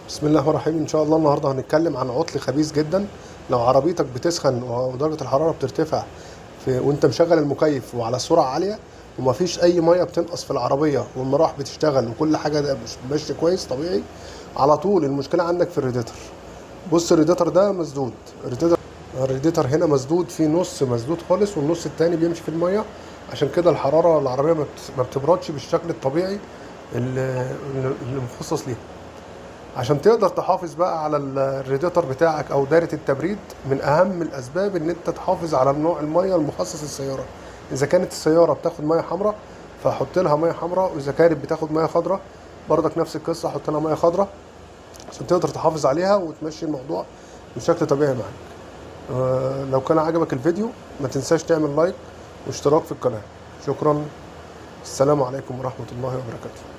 بسم الله الرحمن الرحيم. ان شاء الله النهارده هنتكلم عن عطل خبيث جدا. لو عربيتك بتسخن ودرجه الحراره بترتفع وانت مشغل المكيف وعلى سرعه عاليه ومفيش اي ميه بتنقص في العربيه والمراوح بتشتغل وكل حاجه ده مش ماشي كويس طبيعي، على طول المشكله عندك في الراديتور. بص الراديتور ده مسدود، الراديتور هنا مسدود، في نص مسدود خالص والنص التاني بيمشي في الميه. عشان كده الحراره العربيه ما بتبردش بالشكل الطبيعي اللي مخصص ليها. عشان تقدر تحافظ بقى على الراديتور بتاعك او دايره التبريد، من اهم الاسباب ان انت تحافظ على نوع الميه المخصص للسياره. اذا كانت السياره بتاخد ميه حمراء فحط لها ميه حمراء، واذا كانت بتاخد ميه خضراء برضك نفس القصه حط لها ميه خضراء عشان تقدر تحافظ عليها وتمشي الموضوع بشكل طبيعي معاك. لو كان عجبك الفيديو ما تنساش تعمل لايك واشتراك في القناه. شكرا. السلام عليكم ورحمه الله وبركاته.